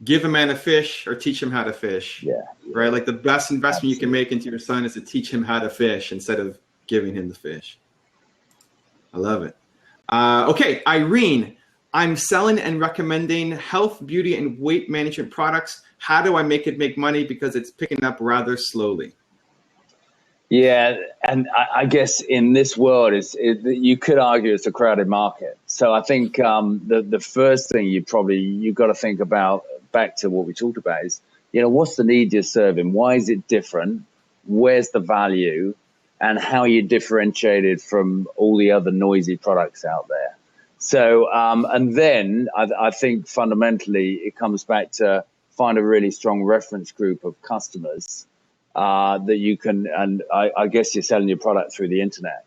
give a man a fish or teach him how to fish. Yeah. Right? Like the best investment you can make into your son is to teach him how to fish instead of giving him the fish. I love it. Okay, Irene, I'm selling and recommending health, beauty, and weight management products. How do I make it make money? Because it's picking up rather slowly. Yeah, and I guess in this world, you could argue it's a crowded market. So I think the first thing you've got to think about, back to what we talked about, is, what's the need you're serving? Why is it different? Where's the value? And how you differentiated from all the other noisy products out there. So, and then I think fundamentally it comes back to find a really strong reference group of customers that you can, and I guess you're selling your product through the internet,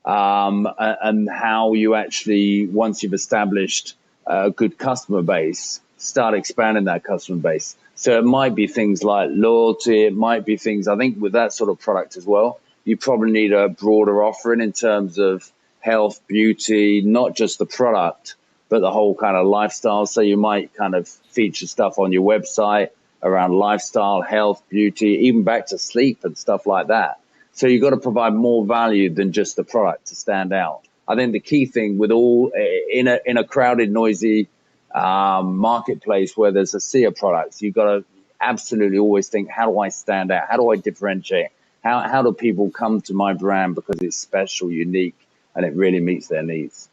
and how you actually, once you've established a good customer base, start expanding that customer base. So it might be things like loyalty. It might be things, I think with that sort of product as well, you probably need a broader offering in terms of health, beauty, not just the product, but the whole kind of lifestyle. So you might kind of feature stuff on your website around lifestyle, health, beauty, even back to sleep and stuff like that. So you've got to provide more value than just the product to stand out. I think the key thing with all in a crowded, noisy marketplace where there's a sea of products, you've got to absolutely always think, how do I stand out? How do I differentiate? How do people come to my brand because it's special, unique, and it really meets their needs?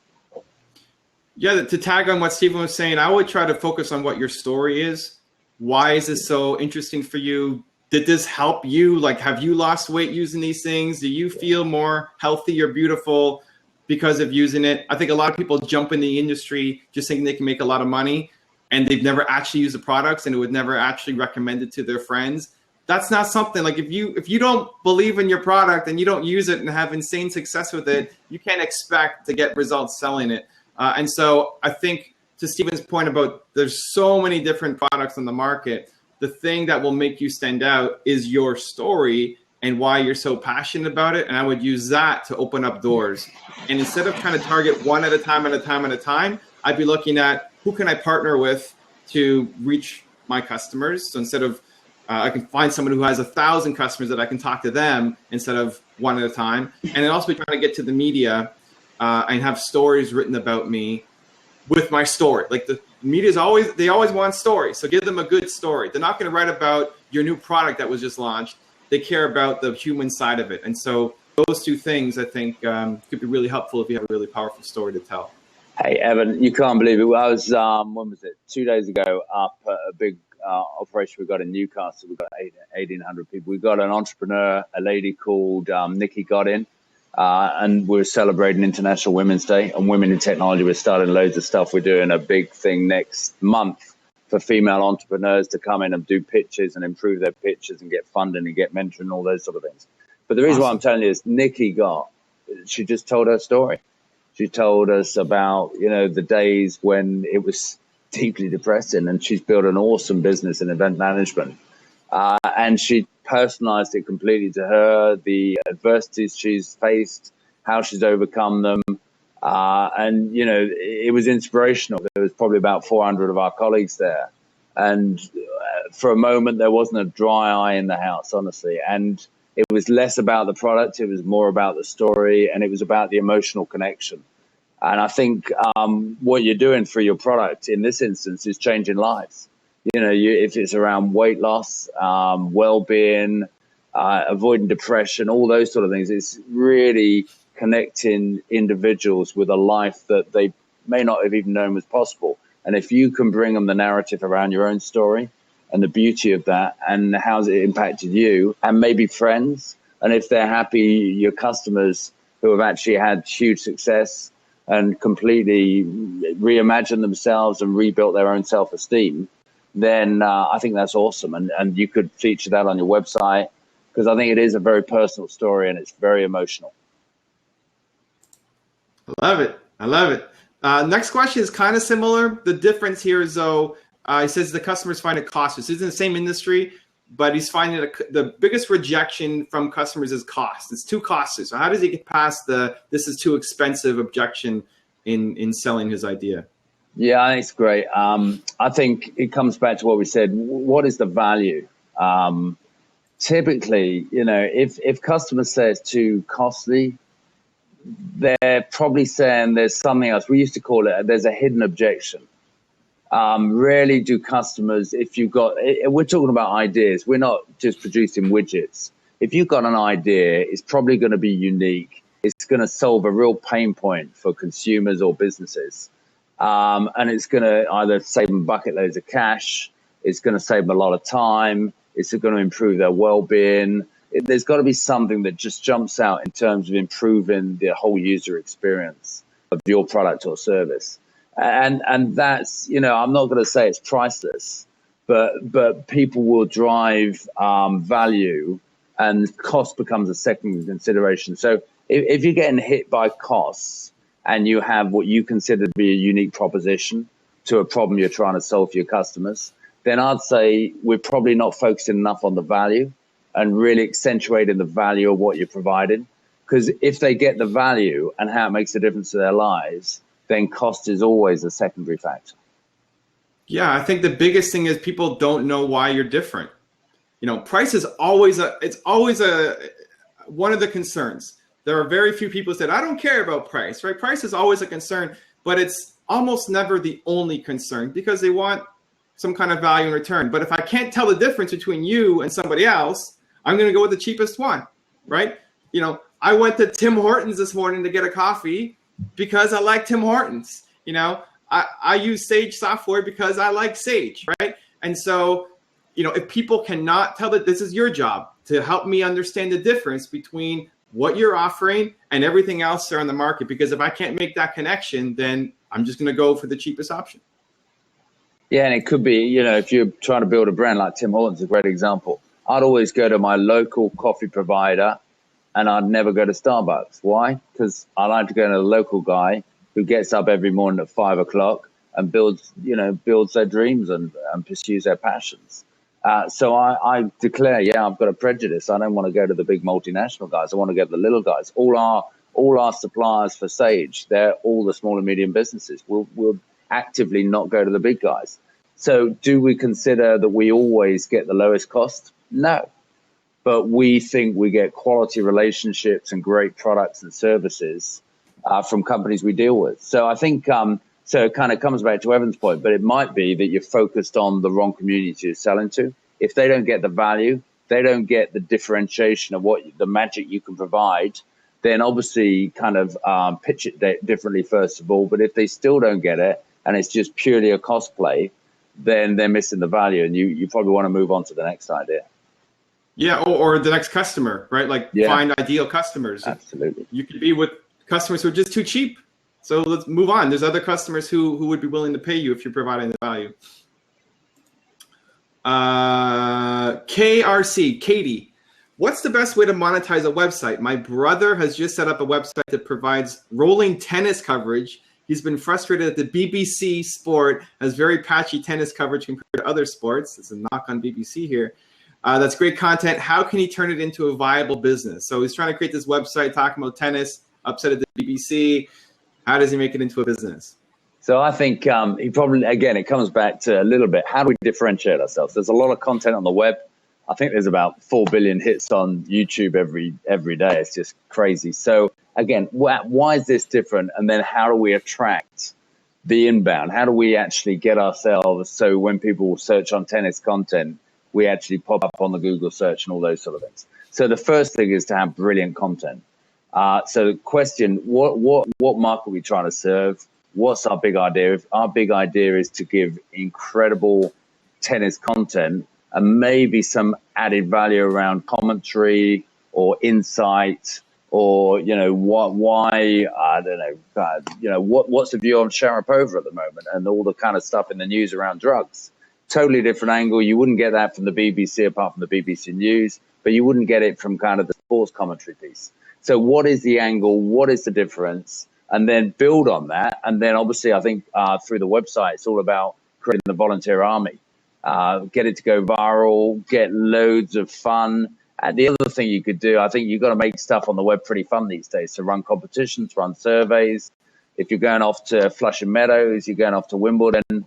Yeah, to tag on what Stephen was saying, I would try to focus on what your story is. Why is this so interesting for you? Did this help you? Like, have you lost weight using these things? Do you feel more healthy or beautiful because of using it? I think a lot of people jump in the industry just thinking they can make a lot of money, and they've never actually used the products and it would never actually recommend it to their friends. That's not something, like, if you don't believe in your product and you don't use it and have insane success with it, you can't expect to get results selling it. And so I think to Stephen's point about there's so many different products on the market, the thing that will make you stand out is your story and why you're so passionate about it. And I would use that to open up doors. And instead of trying to target one at a time, I'd be looking at who can I partner with to reach my customers. So instead of I can find someone who has 1,000 customers that I can talk to them instead of one at a time. And then also be trying to get to the media and have stories written about me with my story. Like the media's always want stories. So give them a good story. They're not going to write about your new product that was just launched. They care about the human side of it. And so those two things, I think, could be really helpful if you have a really powerful story to tell. Hey, Evan, you can't believe it. I was, when was it? 2 days ago, up at a big operation we got in Newcastle. We got 1,800 people. We got an entrepreneur, a lady called Nikki Godin, and we're celebrating International Women's Day and Women in Technology. We're starting loads of stuff. We're doing a big thing next month for female entrepreneurs to come in and do pitches and improve their pitches and get funding and get mentoring and all those sort of things. But the reason why I'm telling you is she just told her story. She told us about, the days when it was deeply depressing, and she's built an awesome business in event management. And she personalized it completely to her, the adversities she's faced, how she's overcome them. And, it was inspirational. There was probably about 400 of our colleagues there. And for a moment, there wasn't a dry eye in the house, honestly. And it was less about the product. It was more about the story, and it was about the emotional connection. And I think what you're doing for your product in this instance is changing lives. If it's around weight loss, well-being, avoiding depression, all those sort of things. It's really connecting individuals with a life that they may not have even known was possible. And if you can bring them the narrative around your own story and the beauty of that and how's it impacted you and maybe friends, and if they're happy, your customers who have actually had huge success and completely reimagined themselves and rebuilt their own self-esteem, then I think that's awesome. And you could feature that on your website, because I think it is a very personal story and it's very emotional. I love it. I love it. Next question is kind of similar. The difference here is, though, he says the customers find it costly. He's in the same industry, but he's finding the biggest rejection from customers is cost. It's too costly. So how does he get past the "this is too expensive" objection in selling his idea? Yeah, I think it's great. I think it comes back to what we said. What is the value? Typically, if customers say it's too costly, they're probably saying there's something else. We used to call it, there's a hidden objection. Rarely do customers, we're talking about ideas. We're not just producing widgets. If you've got an idea, it's probably going to be unique. It's going to solve a real pain point for consumers or businesses. And it's going to either save them bucket loads of cash. It's going to save them a lot of time. It's going to improve their well-being. There's got to be something that just jumps out in terms of improving the whole user experience of your product or service. And that's, I'm not going to say it's priceless, but people will drive value, and cost becomes a second consideration. So if you're getting hit by costs and you have what you consider to be a unique proposition to a problem you're trying to solve for your customers, then I'd say we're probably not focusing enough on the value and really accentuating the value of what you're providing. Because if they get the value and how it makes a difference to their lives, then cost is always a secondary factor. Yeah, I think the biggest thing is people don't know why you're different. Price is always one of the concerns. There are very few people who said, I don't care about price, right? Price is always a concern, but it's almost never the only concern because they want some kind of value in return. But if I can't tell the difference between you and somebody else, I'm going to go with the cheapest one, right? I went to Tim Hortons this morning to get a coffee because I like Tim Hortons. I use Sage software because I like Sage, right? And so, if people cannot tell that, this is your job to help me understand the difference between what you're offering and everything else there on the market. Because if I can't make that connection, then I'm just going to go for the cheapest option. Yeah, and it could be, if you're trying to build a brand like Tim Hortons, a great example. I'd always go to my local coffee provider and I'd never go to Starbucks. Why? Because I like to go to a local guy who gets up every morning at 5 o'clock and builds their dreams and pursues their passions. So I declare, I've got a prejudice. I don't want to go to the big multinational guys. I want to go to the little guys. All our suppliers for Sage, they're all the small and medium businesses. We'll actively not go to the big guys. So do we consider that we always get the lowest cost? No. But we think we get quality relationships and great products and services from companies we deal with. So I think, so it kind of comes back to Evan's point, but it might be that you're focused on the wrong community you're selling to. If they don't get the value, they don't get the differentiation of what the magic you can provide, then obviously kind of pitch it differently first of all. But if they still don't get it and it's just purely a cost play, then they're missing the value, and you probably want to move on to the next idea. Yeah, or the next customer, right? Find ideal customers. Absolutely. You could be with customers who are just too cheap. So let's move on. There's other customers who would be willing to pay you if you're providing the value. KRC, Katie, what's the best way to monetize a website? My brother has just set up a website that provides rolling tennis coverage. He's been frustrated that the BBC Sport has very patchy tennis coverage compared to other sports. It's a knock on BBC here. That's great content. How can he turn it into a viable business? So he's trying to create this website talking about tennis, upset at the BBC. How does he make it into a business? So I think he probably, again, it comes back to a little bit, how do we differentiate ourselves? There's a lot of content on the web. I think there's about 4 billion hits on YouTube every day. It's just crazy. So again, why is this different? And then how do we attract the inbound? How do we actually get ourselves so when people search on tennis content, we actually pop up on the Google search and all those sort of things? So the first thing is to have brilliant content. So the question, what market are we trying to serve? What's our big idea? If our big idea is to give incredible tennis content and maybe some added value around commentary or insight, or why I don't know, what's the view on Sharapova at the moment and all the kind of stuff in the news around drugs? Totally different angle. You wouldn't get that from the BBC apart from the BBC News, but you wouldn't get it from kind of the sports commentary piece. So what is the angle? What is the difference? And then build on that. And then obviously I think through the website, it's all about creating the volunteer army. Get it to go viral, get loads of fun. And the other thing you could do, I think you've got to make stuff on the web pretty fun these days. So run competitions, run surveys. If you're going off to Flushing Meadows, you're going off to Wimbledon,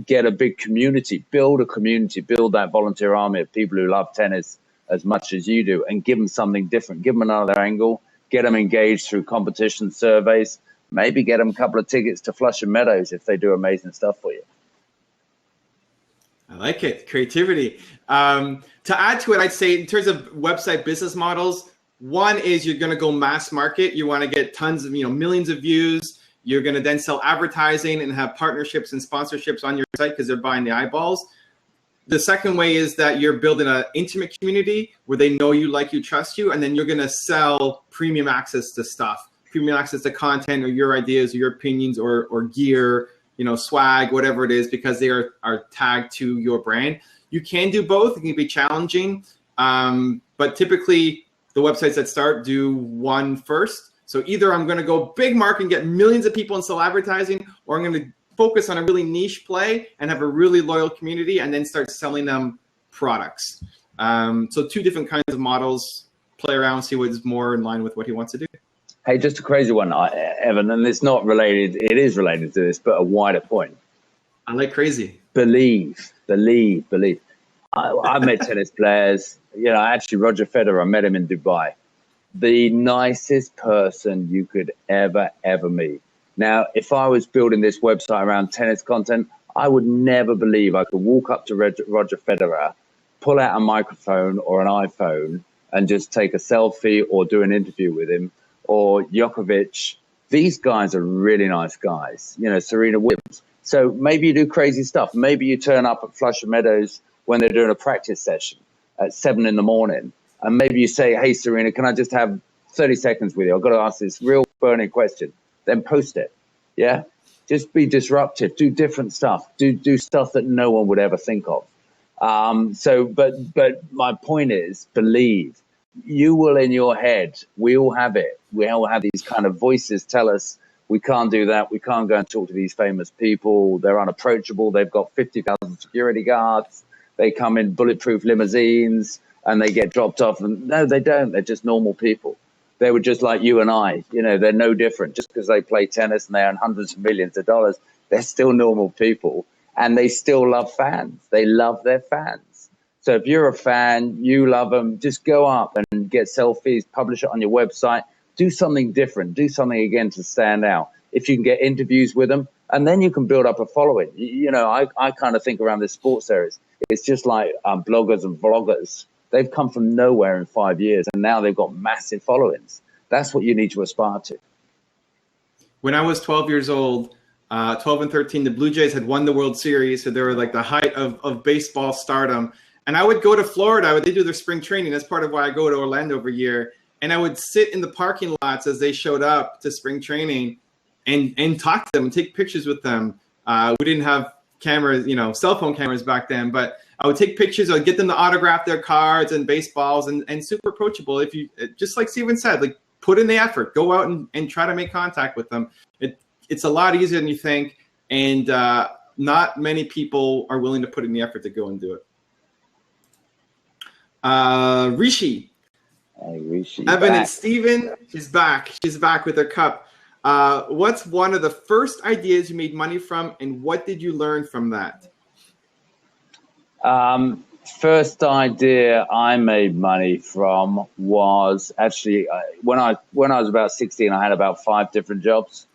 get a big community, build a community, build that volunteer army of people who love tennis as much as you do, and give them something different, give them another angle, get them engaged through competition surveys, maybe get them a couple of tickets to Flushing Meadows if they do amazing stuff for you. I like it. Creativity. To add to it, I'd say in terms of website business models, one is you're going to go mass market. You want to get tons of, millions of views. You're going to then sell advertising and have partnerships and sponsorships on your site because they're buying the eyeballs. The second way is that you're building an intimate community where they know you, like you, trust you, and then you're going to sell premium access to stuff, premium access to content or your ideas or your opinions or gear, swag, whatever it is, because they are tagged to your brand. You can do both. It can be challenging, but typically the websites that start do one first. So either I'm going to go big market and get millions of people and sell advertising, or I'm going to focus on a really niche play and have a really loyal community and then start selling them products. So two different kinds of models. Play around, see what is more in line with what he wants to do. Hey, just a crazy one, Evan, and it's not related. It is related to this, but a wider point. I like crazy. Believe. I've met tennis players. Actually, Roger Federer, I met him in Dubai. The nicest person you could ever meet. Now, if I was building this website around tennis content, I would never believe I could walk up to Roger Federer, pull out a microphone or an iPhone and just take a selfie or do an interview with him. Or Djokovic. These guys are really nice guys. Serena Williams. So maybe you do crazy stuff. Maybe you turn up at Flushing Meadows when they're doing a practice session at 7 a.m. And maybe you say, hey, Serena, can I just have 30 seconds with you? I've got to ask this real burning question. Then post it. Yeah. Just be disruptive. Do different stuff. Do stuff that no one would ever think of. But my point is, believe. You will in your head. We all have it. We all have these kind of voices tell us we can't do that. We can't go and talk to these famous people. They're unapproachable. They've got 50,000 security guards. They come in bulletproof limousines and they get dropped off. And no, they don't. They're just normal people. They were just like you and I. They're no different. Just because they play tennis and they earn hundreds of millions of dollars, they're still normal people. And they still love fans. They love their fans. So if you're a fan, you love them, just go up and get selfies, publish it on your website, do something different, do something again to stand out. If you can get interviews with them, and then you can build up a following. I kind of think around this sports series, it's just like bloggers and vloggers. They've come from nowhere in 5 years, and now they've got massive followings. That's what you need to aspire to. When I was 12 years old, 12 and 13, the Blue Jays had won the World Series, so they were like the height of baseball stardom. And I would go to Florida. They do their spring training. That's part of why I go to Orlando every year. And I would sit in the parking lots as they showed up to spring training and talk to them and take pictures with them. We didn't have cameras, cell phone cameras back then, but I would take pictures. I would get them to autograph their cards and baseballs and super approachable. If you, just like Steven said, like put in the effort, go out and try to make contact with them. It's a lot easier than you think. And not many people are willing to put in the effort to go and do it. Rishi. Hey, Rishi. Evan and Steven, she's back. She's back with her cup. What's one of the first ideas you made money from, and what did you learn from that? First idea I made money from was actually when I was about 16, I had about 5 different jobs,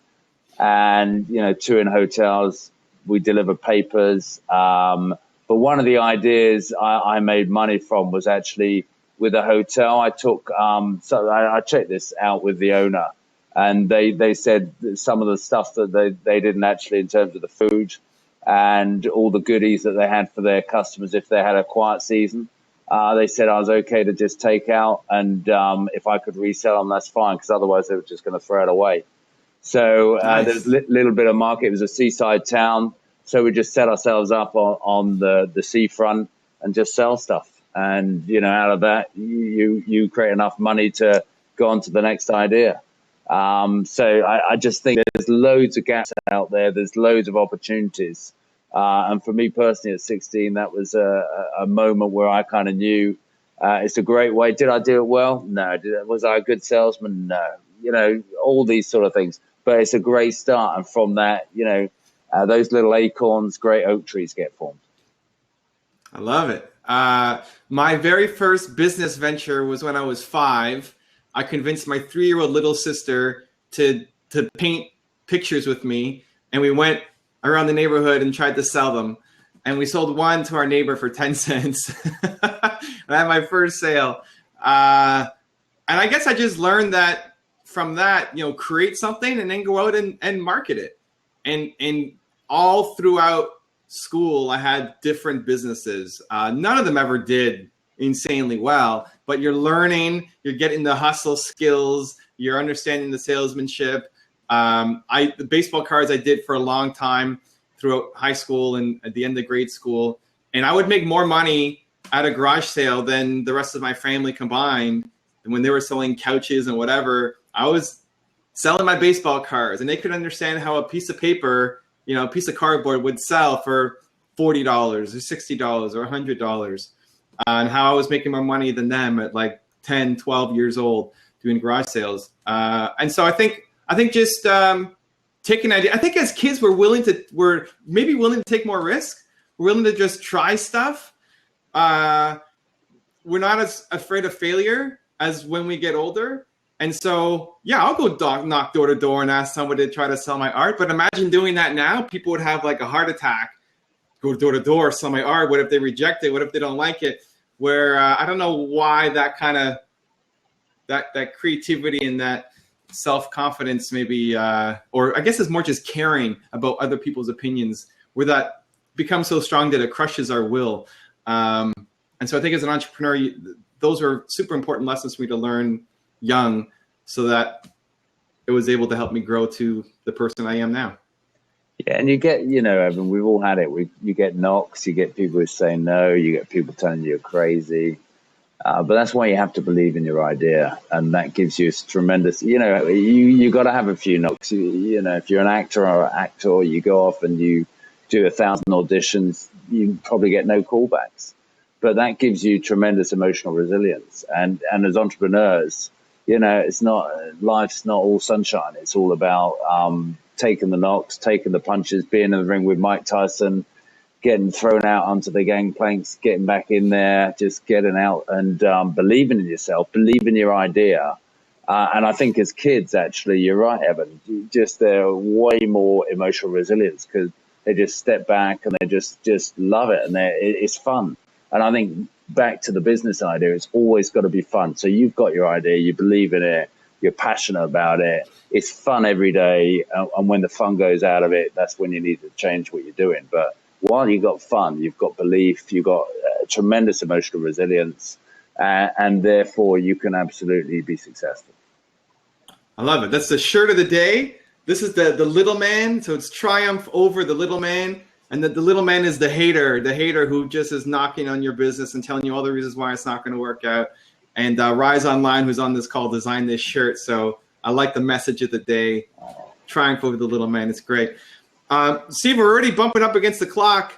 and 2 in hotels. We delivered papers. But one of the ideas I made money from was actually with a hotel. I took I checked this out with the owner, and they said that some of the stuff that they didn't actually, in terms of the food and all the goodies that they had for their customers if they had a quiet season. They said I was okay to just take out, and if I could resell them, that's fine, because otherwise they were just going to throw it away. So Nice. there's a little bit of market. It was a seaside town, so we just set ourselves up on the seafront and just sell stuff. And out of that, you create enough money to go on to the next idea. So I just think there's loads of gaps out there. There's loads of opportunities. And for me personally, at 16, that was a moment where I kind of knew it's a great way. Did I do it well? No. Was I a good salesman? No. All these sort of things. But it's a great start. And from that, those little acorns, great oak trees get formed. I love it. My very first business venture was when I was 5. I convinced my 3-year-old little sister to paint pictures with me, and we went around the neighborhood and tried to sell them. And we sold one to our neighbor for 10 cents. And I had my first sale. And I guess I just learned that from that, create something and then go out and market it. And all throughout school, I had different businesses. None of them ever did insanely well, but you're learning, you're getting the hustle skills, you're understanding the salesmanship. The baseball cards I did for a long time throughout high school and at the end of grade school. And I would make more money at a garage sale than the rest of my family combined. And when they were selling couches and whatever, I was selling my baseball cards, and they could understand how a piece of paper, a piece of cardboard would sell for $40 or $60 or $100, and how I was making more money than them at like 10, 12 years old doing garage sales. And so I think just taking idea. I think as kids, we're maybe willing to take more risk. We're willing to just try stuff. We're not as afraid of failure as when we get older. And so, yeah, I'll go knock door to door and ask somebody to try to sell my art. But imagine doing that now. People would have like a heart attack. Go door to door, sell my art. What if they reject it? What if they don't like it? Where I don't know why that kind of that creativity and that self-confidence maybe, or I guess it's more just caring about other people's opinions, where that becomes so strong that it crushes our will. And so I think as an entrepreneur, those are super important lessons for me to learn young, so that it was able to help me grow to the person I am now. Yeah, and you get, Evan, we've all had it. You get knocks, you get people who say no, you get people telling you you're crazy. But that's why you have to believe in your idea, and that gives you tremendous. You got to have a few knocks. If you're an actor, you go off and you do 1,000 auditions, you probably get no callbacks. But that gives you tremendous emotional resilience. And as entrepreneurs, life's not all sunshine. It's all about taking the knocks, taking the punches, being in the ring with Mike Tyson, getting thrown out onto the gangplanks, getting back in there, just getting out and believing in yourself, believing in your idea. And I think as kids, actually, you're right, Evan, they're way more emotional resilience because they just step back and they just love it, and it's fun. And I think back to the business idea, it's always got to be fun. So you've got your idea, you believe in it, you're passionate about it. It's fun every day. And when the fun goes out of it, that's when you need to change what you're doing. But while you've got fun, you've got belief, you've got tremendous emotional resilience, and therefore you can absolutely be successful. I love it. That's the shirt of the day. This is the little man. So it's triumph over the little man. And the little man is the hater who just is knocking on your business and telling you all the reasons why it's not going to work out. And Rise Online, who's on this call, designed this shirt. So I like the message of the day, triumph over the little man. It's great. Steve, we're already bumping up against the clock.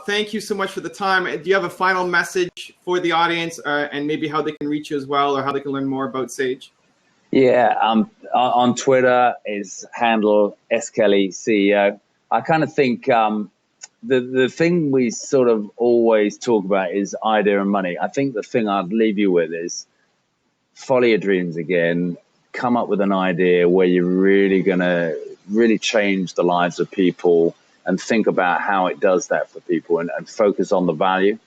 Thank you so much for the time. Do you have a final message for the audience, and maybe how they can reach you as well, or how they can learn more about Sage? Yeah, on Twitter is handle SKelly CEO. I kind of think the thing we sort of always talk about is idea and money. I think the thing I'd leave you with is follow your dreams again. Come up with an idea where you're really going to really change the lives of people, and think about how it does that for people, and focus on the value.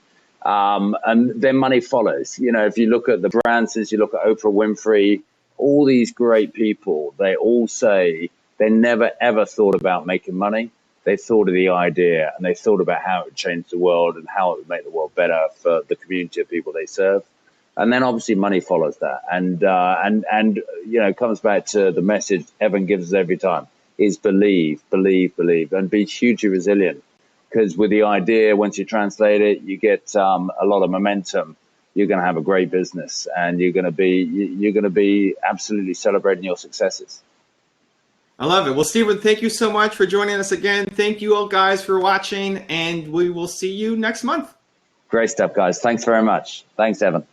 and then money follows. You know, if you look at the brands, you look at Oprah Winfrey, all these great people, they all say they never ever thought about making money. They thought of the idea, and they thought about how it would change the world and how it would make the world better for the community of people they serve. And then obviously money follows that. And you know, it comes back to the message Evan gives us every time is believe, believe, believe, and be hugely resilient. Because with the idea, once you translate it, you get a lot of momentum. You're going to have a great business, and you're going to be absolutely celebrating your successes. I love it. Well, Stephen, thank you so much for joining us again. Thank you all guys for watching, and we will see you next month. Great stuff, guys. Thanks very much. Thanks, Evan.